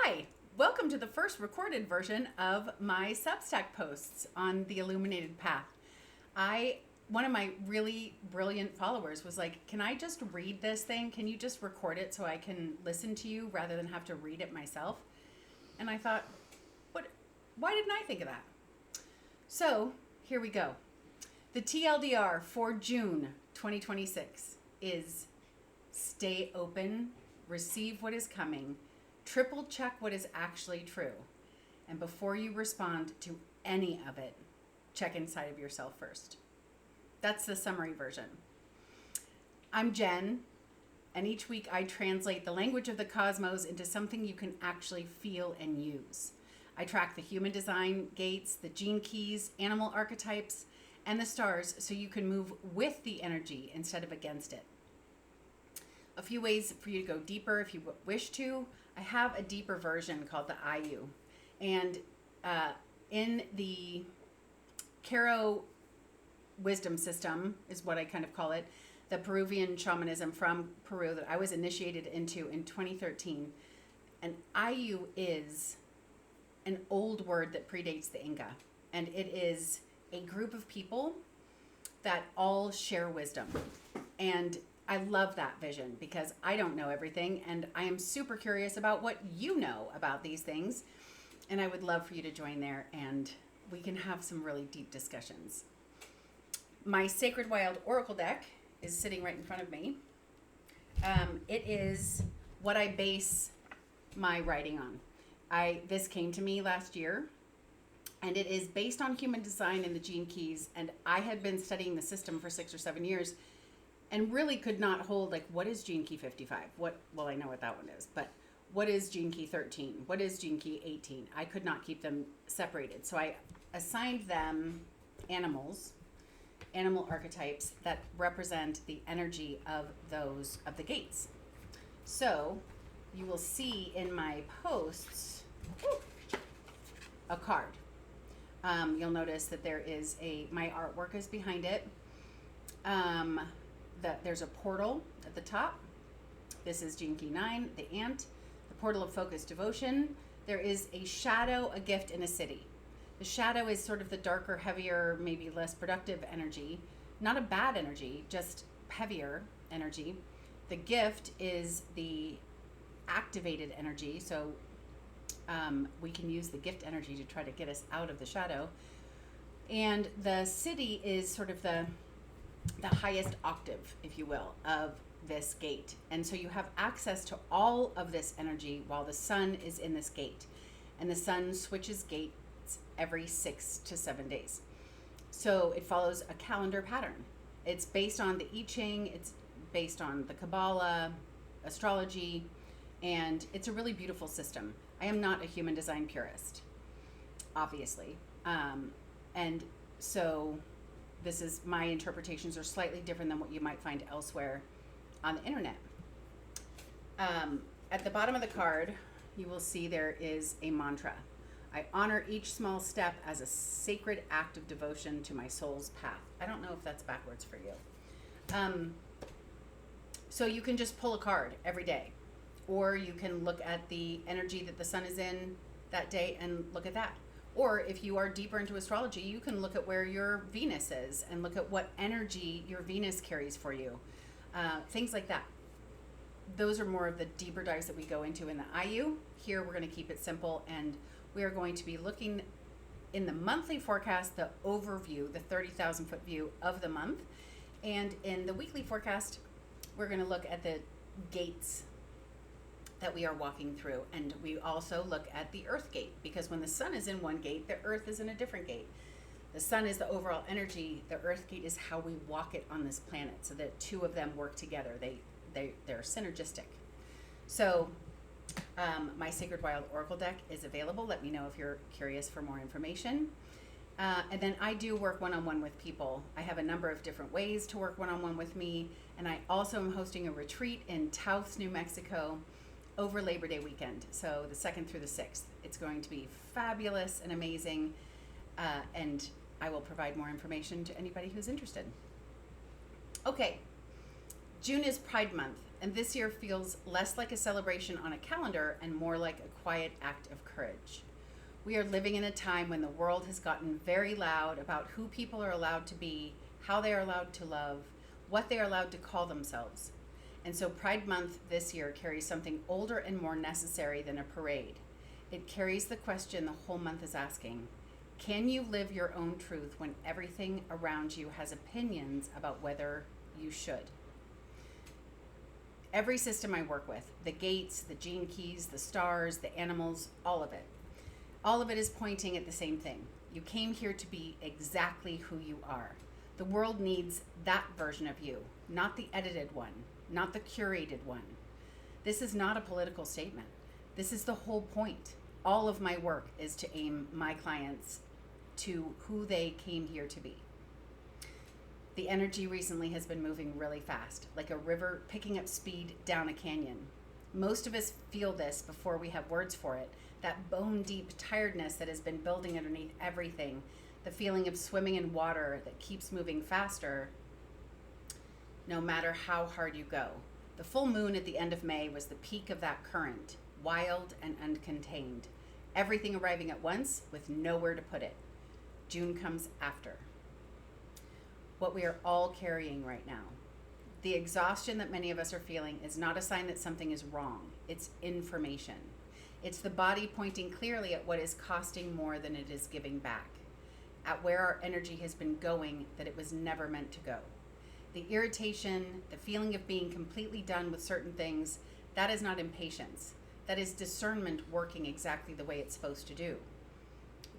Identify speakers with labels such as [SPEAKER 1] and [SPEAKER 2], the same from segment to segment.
[SPEAKER 1] Hi, welcome to the first recorded version of my Substack posts on the Illuminated Path. One of my really brilliant followers was like, can I just read this thing? Can you just record it so I can listen to you rather than have to read it myself? And I thought, why didn't I think of that? So here we go. The TLDR for June 2026 is stay open, receive what is coming, triple check what is actually true. And before you respond to any of it, check inside of yourself first. That's the summary version. I'm Jen, and each week I translate the language of the cosmos into something you can actually feel and use. I track the human design gates, the gene keys, animal archetypes, and the stars so you can move with the energy instead of against it. A few ways for you to go deeper if you wish to. I have a deeper version called the Ayllu. And in the Caro wisdom system is what I kind of call it, the Peruvian shamanism from Peru that I was initiated into in 2013. And Ayllu is an old word that predates the Inca. And it is a group of people that all share wisdom. And I love that vision because I don't know everything, and I am super curious about what you know about these things. And I would love for you to join there, and we can have some really deep discussions. My Sacred Wild Oracle deck is sitting right in front of me. It is what I base my writing on. This came to me last year, and it is based on human design and the gene keys. And I had been studying the system for 6 or 7 years and really could not hold, like, what is gene key 55? Well, I know what that one is, but what is gene key 13? What is gene key 18? I could not keep them separated. So I assigned them animal archetypes that represent the energy of the gates. So you will see in my posts a card. You'll notice that there is my artwork is behind it. That there's a portal at the top. This is Gene Key 9, the ant, the portal of focus devotion. There is a shadow, a gift, and a city. The shadow is sort of the darker, heavier, maybe less productive energy. Not a bad energy, just heavier energy. The gift is the activated energy, so we can use the gift energy to try to get us out of the shadow. And the city is sort of the highest octave, if you will, of this gate. And so you have access to all of this energy while the sun is in this gate. And the sun switches gates every 6 to 7 days. So it follows a calendar pattern. It's based on the I Ching, it's based on the Kabbalah, astrology, and it's a really beautiful system. I am not a human design purist, obviously. And so this is, my interpretations are slightly different than what you might find elsewhere on the internet. At the bottom of the card, you will see there is a mantra. I honor each small step as a sacred act of devotion to my soul's path. I don't know if that's backwards for you. So you can just pull a card every day, or you can look at the energy that the sun is in that day and look at that. Or if you are deeper into astrology, you can look at where your Venus is and look at what energy your Venus carries for you. Things like that. Those are more of the deeper dives that we go into in the Ayllu. Here we're going to keep it simple, and we are going to be looking in the monthly forecast, the overview, the 30,000 foot view of the month. And in the weekly forecast, we're going to look at the gates that we are walking through. And we also look at the earth gate, because when the sun is in one gate, the earth is in a different gate. The sun is the overall energy. The earth gate is how we walk it on this planet. So the two of them work together. They're synergistic. So my Sacred Wild Oracle deck is available. Let me know if you're curious for more information. And then I do work one-on-one with people. I have a number of different ways to work one-on-one with me. And I also am hosting a retreat in Taos, New Mexico, over Labor Day weekend, so the 2nd through the 6th. It's going to be fabulous and amazing, and I will provide more information to anybody who's interested. Okay, June is Pride Month, And this year feels less like a celebration on a calendar and more like a quiet act of courage. We are living in a time when the world has gotten very loud about who people are allowed to be, how they are allowed to love, what they are allowed to call themselves. And so Pride Month this year carries something older and more necessary than a parade. It carries the question the whole month is asking: can you live your own truth when everything around you has opinions about whether you should? Every system I work with, the gates, the gene keys, the stars, the animals, all of it is pointing at the same thing. You came here to be exactly who you are. The world needs that version of you, not the edited one, not the curated one. This is not a political statement. This is the whole point. All of my work is to aim my clients to who they came here to be. The energy recently has been moving really fast, like a river picking up speed down a canyon. Most of us feel this before we have words for it, that bone-deep tiredness that has been building underneath everything, the feeling of swimming in water that keeps moving faster no matter how hard you go. The full moon at the end of May was the peak of that current, wild and uncontained. Everything arriving at once with nowhere to put it. June comes after. What we are all carrying right now. The exhaustion that many of us are feeling is not a sign that something is wrong. It's information. It's the body pointing clearly at what is costing more than it is giving back, at where our energy has been going that it was never meant to go. The irritation, the feeling of being completely done with certain things, that is not impatience. That is discernment working exactly the way it's supposed to do.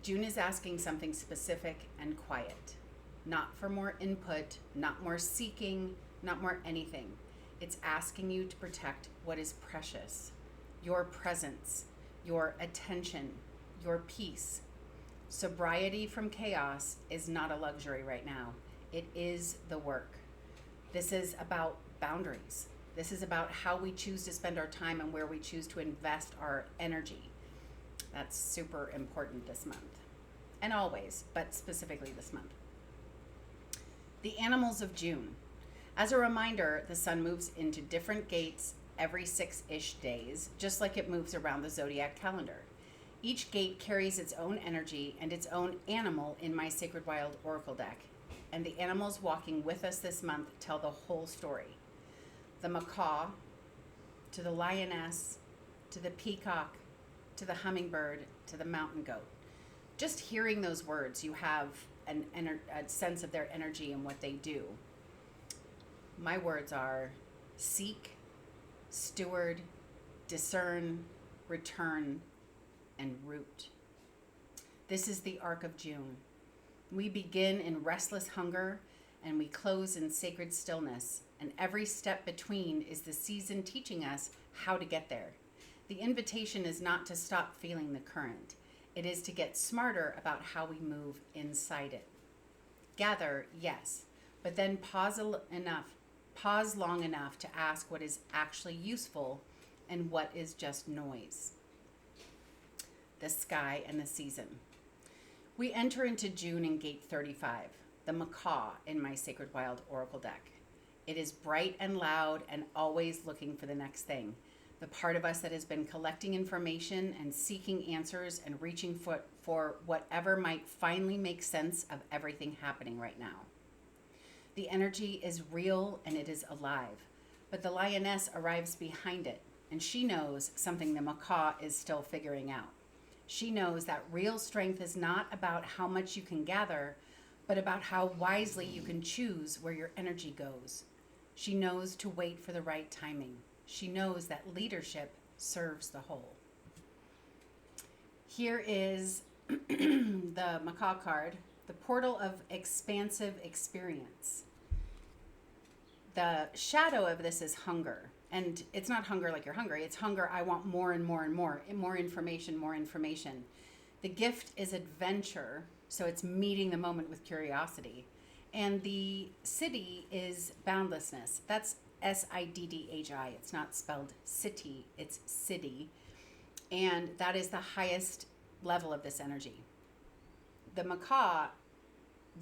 [SPEAKER 1] June is asking something specific and quiet. Not for more input, not more seeking, not more anything. It's asking you to protect what is precious. Your presence, your attention, your peace. Sobriety from chaos is not a luxury right now. It is the work. This is about boundaries. This is about how we choose to spend our time and where we choose to invest our energy. That's super important this month. And always, but specifically this month. The animals of June. As a reminder, the sun moves into different gates every 6-ish days, just like it moves around the zodiac calendar. Each gate carries its own energy and its own animal in my Sacred Wild Oracle deck. And the animals walking with us this month tell the whole story. The macaw, to the lioness, to the peacock, to the hummingbird, to the mountain goat. Just hearing those words, you have a sense of their energy and what they do. My words are seek, steward, discern, return, and root. This is the arc of June. We begin in restless hunger and we close in sacred stillness, and every step between is the season teaching us how to get there. The invitation is not to stop feeling the current. It is to get smarter about how we move inside it. Gather, yes, but then pause long enough to ask what is actually useful and what is just noise. The sky and the season. We enter into June in gate 35, the macaw in my Sacred Wild Oracle deck. It is bright and loud and always looking for the next thing. The part of us that has been collecting information and seeking answers and reaching for whatever might finally make sense of everything happening right now. The energy is real and it is alive, but the lioness arrives behind it, and she knows something the macaw is still figuring out. She knows that real strength is not about how much you can gather, but about how wisely you can choose where your energy goes. She knows to wait for the right timing. She knows that leadership serves the whole. Here is the macaw card, the portal of expansive experience. The shadow of this is hunger. And it's not hunger like you're hungry. It's hunger, I want more and more and more. More information, more information. The gift is adventure, so it's meeting the moment with curiosity. And the city is boundlessness. That's SIDDHI. It's not spelled city, it's city. And that is the highest level of this energy. The macaw,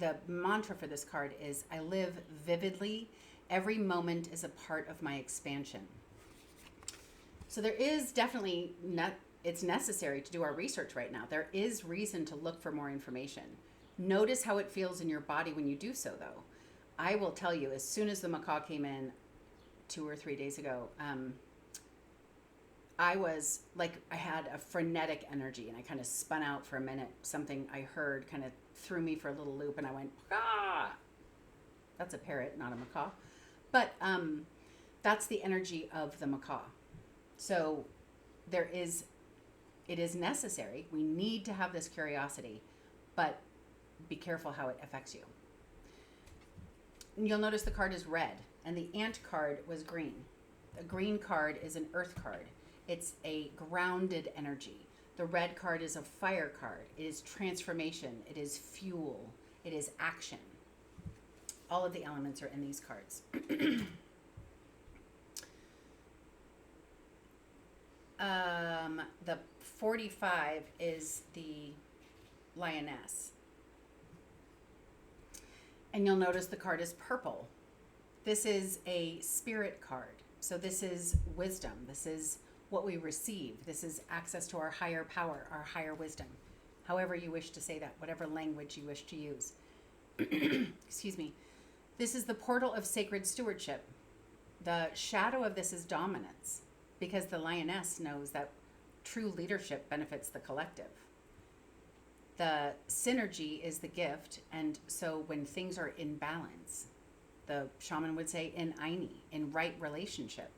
[SPEAKER 1] the mantra for this card is, I live vividly Every moment is a part of my expansion. So there is definitely it's necessary to do our research right now. There is reason to look for more information. Notice how it feels in your body when you do so, though. I will tell you, as soon as the macaw came in 2 or 3 days ago, I was like, I had a frenetic energy and I kind of spun out for a minute. Something I heard kind of threw me for a little loop and I went, ah! That's a parrot, not a macaw. But that's the energy of the macaw. So it is necessary. We need to have this curiosity, but be careful how it affects you. You'll notice the card is red and the ant card was green. A green card is an earth card. It's a grounded energy. The red card is a fire card. It is transformation. It is fuel. It is action. All of the elements are in these cards. The 45 is the lioness. And you'll notice the card is purple. This is a spirit card. So this is wisdom. This is what we receive. This is access to our higher power, our higher wisdom. However you wish to say that, whatever language you wish to use. Excuse me. This is the portal of sacred stewardship. The shadow of this is dominance, because the lioness knows that true leadership benefits the collective. The synergy is the gift, and so when things are in balance, the shaman would say in Aini, in right relationship.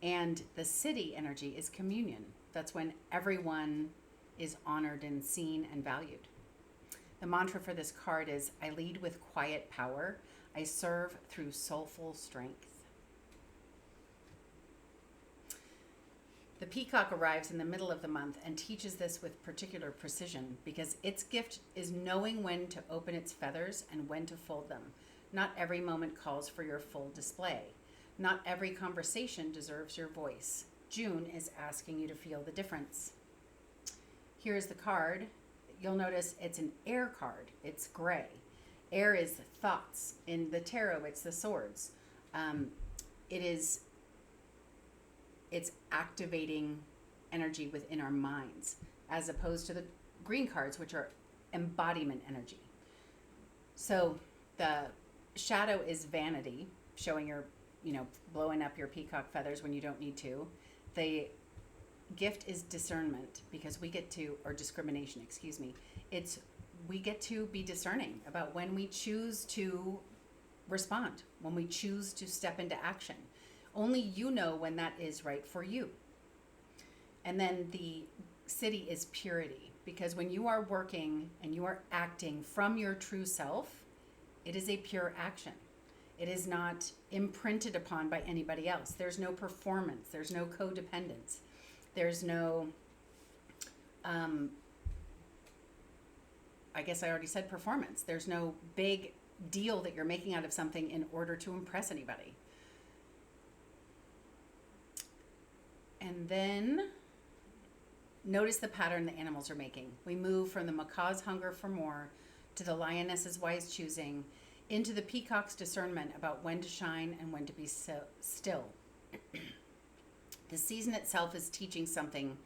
[SPEAKER 1] And the city energy is communion. That's when everyone is honored and seen and valued. The mantra for this card is, I lead with quiet power. I serve through soulful strength. The peacock arrives in the middle of the month and teaches this with particular precision because its gift is knowing when to open its feathers and when to fold them. Not every moment calls for your full display. Not every conversation deserves your voice. June is asking you to feel the difference. Here's the card. You'll notice it's an air card. It's gray. Air is thoughts. In the tarot, it's the swords. It's activating energy within our minds, as opposed to the green cards, which are embodiment energy. So the shadow is vanity, showing your, blowing up your peacock feathers when you don't need to. The gift is discernment, because we get to, or discrimination, excuse me. We get to be discerning about when we choose to respond, when we choose to step into action. Only you know when that is right for you. And then the city is purity, because when you are working and you are acting from your true self, it is a pure action. It is not imprinted upon by anybody else. There's no performance. There's no codependence. There's no, I guess I already said performance. There's no big deal that you're making out of something in order to impress anybody. And then notice the pattern the animals are making. We move from the macaw's hunger for more to the lioness's wise choosing into the peacock's discernment about when to shine and when to be still. The season itself is teaching something,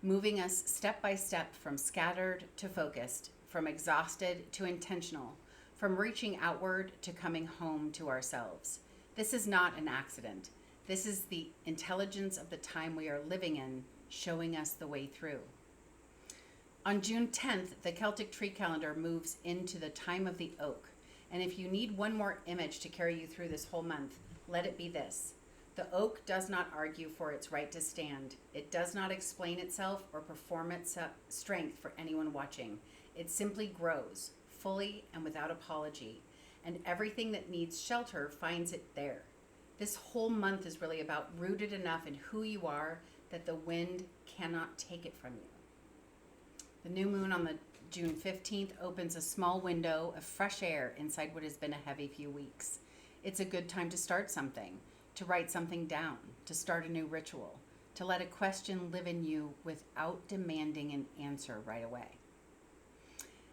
[SPEAKER 1] moving us step by step from scattered to focused, from exhausted to intentional, from reaching outward to coming home to ourselves. This is not an accident. This is the intelligence of the time we are living in, showing us the way through. On June 10th, the Celtic tree calendar moves into the time of the oak. And if you need one more image to carry you through this whole month, let it be this. The oak does not argue for its right to stand. It does not explain itself or perform its strength for anyone watching. It simply grows, fully and without apology. And everything that needs shelter finds it there. This whole month is really about rooted enough in who you are that the wind cannot take it from you. The new moon on the June 15th opens a small window of fresh air inside what has been a heavy few weeks. It's a good time to start something, to write something down, to start a new ritual, to let a question live in you without demanding an answer right away.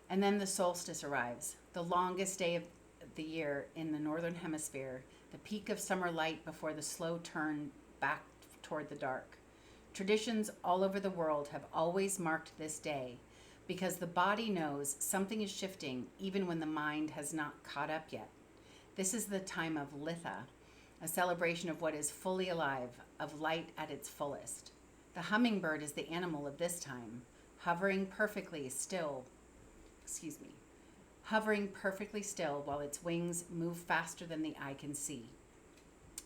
[SPEAKER 1] And then the solstice arrives, the longest day of the year in the northern hemisphere, the peak of summer light before the slow turn back toward the dark. Traditions all over the world have always marked this day because the body knows something is shifting even when the mind has not caught up yet. This is the time of Litha, a celebration of what is fully alive, of light at its fullest. The hummingbird is the animal of this time, hovering perfectly still while its wings move faster than the eye can see.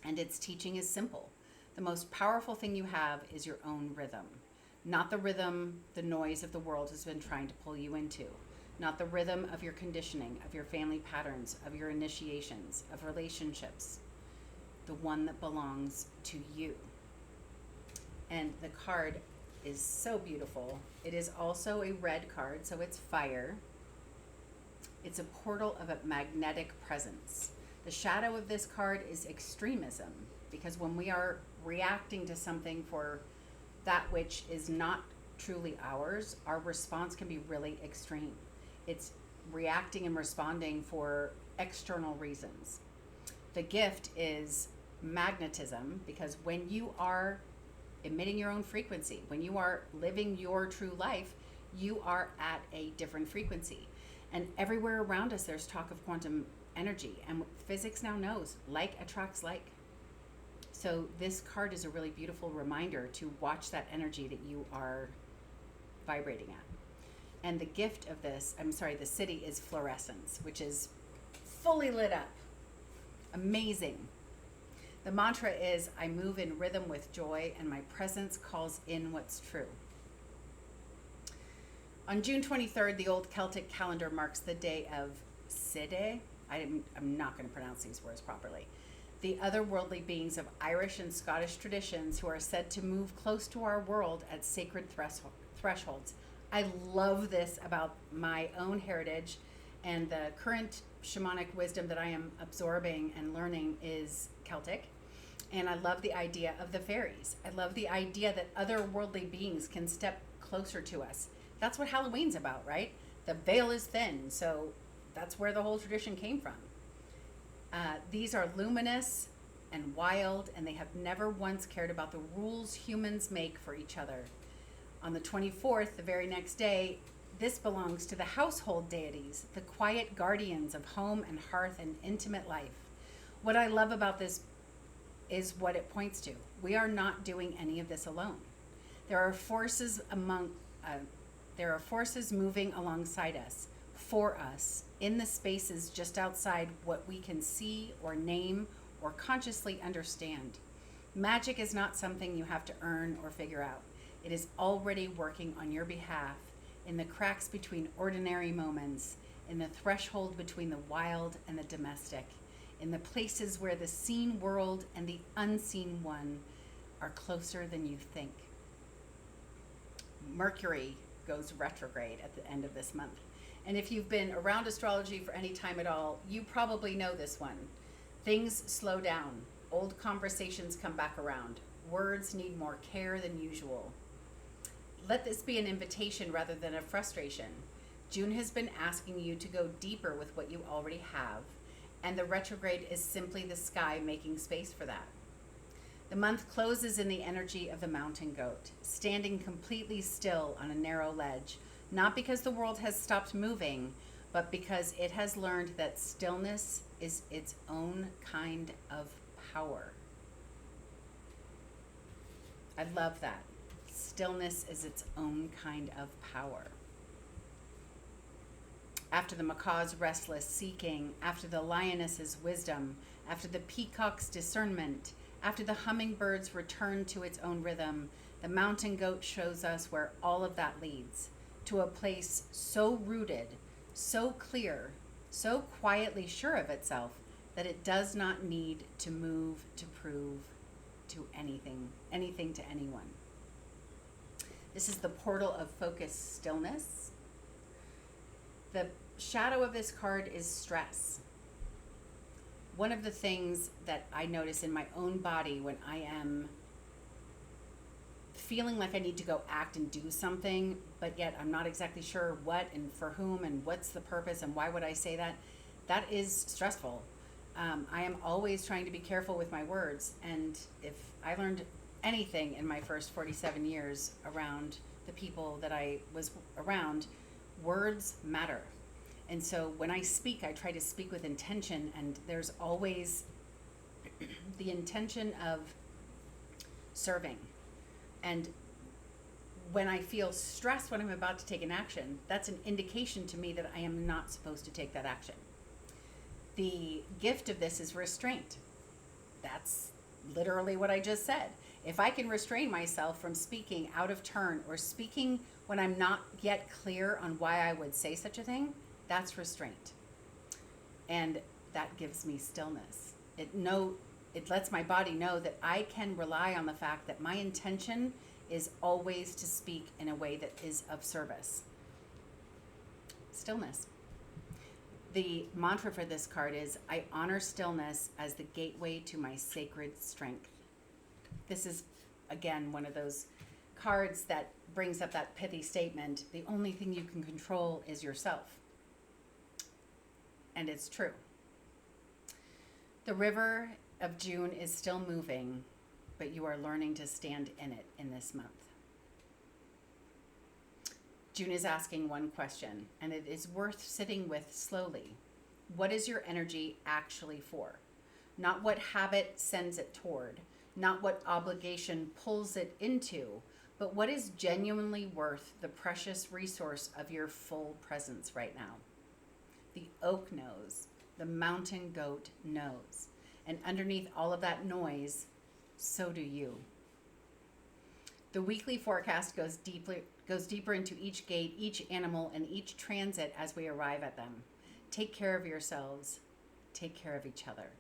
[SPEAKER 1] And its teaching is simple. The most powerful thing you have is your own rhythm. Not the rhythm the noise of the world has been trying to pull you into. Not the rhythm of your conditioning, of your family patterns, of your initiations, of relationships. The one that belongs to you. And the card is so beautiful. It is also a red card, so it's fire. It's a portal of a magnetic presence. The shadow of this card is extremism, because when we are reacting to something for that which is not truly ours, our response can be really extreme. It's reacting and responding for external reasons. The gift is magnetism, because when you are emitting your own frequency, when you are living your true life, you are at a different frequency. And everywhere around us, there's talk of quantum energy. And physics now knows like attracts like. So this card is a really beautiful reminder to watch that energy that you are vibrating at. And the gift of this, the city is fluorescence, which is fully lit up. Amazing. The mantra is, I move in rhythm with joy, and my presence calls in what's true. On June 23rd, the old Celtic calendar marks the day of Side. I'm not going to pronounce these words properly. The otherworldly beings of Irish and Scottish traditions who are said to move close to our world at sacred thresholds. I love this about my own heritage, and the current shamanic wisdom that I am absorbing and learning is Celtic. And I love the idea of the fairies. I love the idea that otherworldly beings can step closer to us. That's what Halloween's about, right? The veil is thin, so that's where the whole tradition came from. These are luminous and wild, and they have never once cared about the rules humans make for each other. On the 24th, the very next day, this belongs to the household deities, the quiet guardians of home and hearth and intimate life. What I love about this is what it points to. We are not doing any of this alone. There are forces moving alongside us, for us, in the spaces just outside what we can see or name or consciously understand. Magic is not something you have to earn or figure out. It is already working on your behalf in the cracks between ordinary moments, in the threshold between the wild and the domestic, in the places where the seen world and the unseen one are closer than you think. Mercury goes retrograde at the end of this month. And if you've been around astrology for any time at all, you probably know this one. Things slow down. Old conversations come back around. Words need more care than usual. Let this be an invitation rather than a frustration. June has been asking you to go deeper with what you already have, and the retrograde is simply the sky making space for that. The month closes in the energy of the mountain goat, standing completely still on a narrow ledge, not because the world has stopped moving, but because it has learned that stillness is its own kind of power. I love that. Stillness is its own kind of power. After the macaw's restless seeking, after the lioness's wisdom, after the peacock's discernment, after the hummingbird's return to its own rhythm, the mountain goat shows us where all of that leads, to a place so rooted, so clear, so quietly sure of itself that it does not need to move to prove to anything to anyone. This is the portal of focused stillness. The shadow of this card is stress. One of the things that I notice in my own body when I am feeling like I need to go act and do something, but yet I'm not exactly sure what and for whom and what's the purpose and why would I say that, that is stressful. I am always trying to be careful with my words. And if I learned anything in my first 47 years around the people that I was around, words matter. And so when I speak, I try to speak with intention, and there's always the intention of serving. And when I feel stressed when I'm about to take an action, that's an indication to me that I am not supposed to take that action. The gift of this is restraint. That's literally what I just said. If I can restrain myself from speaking out of turn or speaking when I'm not yet clear on why I would say such a thing, that's restraint. And that gives me stillness. It lets my body know that I can rely on the fact that my intention is always to speak in a way that is of service. Stillness. The mantra for this card is, I honor stillness as the gateway to my sacred strength. This is, again, one of those cards that brings up that pithy statement, the only thing you can control is yourself. And it's true. The river of June is still moving, but you are learning to stand in it in this month. June is asking one question, and it is worth sitting with slowly. What is your energy actually for? Not what habit sends it toward, not what obligation pulls it into, but what is genuinely worth the precious resource of your full presence right now. The oak knows, the mountain goat knows, and underneath all of that noise, so do you. The weekly forecast goes deeper into each gate, each animal, and each transit as we arrive at them. Take care of yourselves. Take care of each other.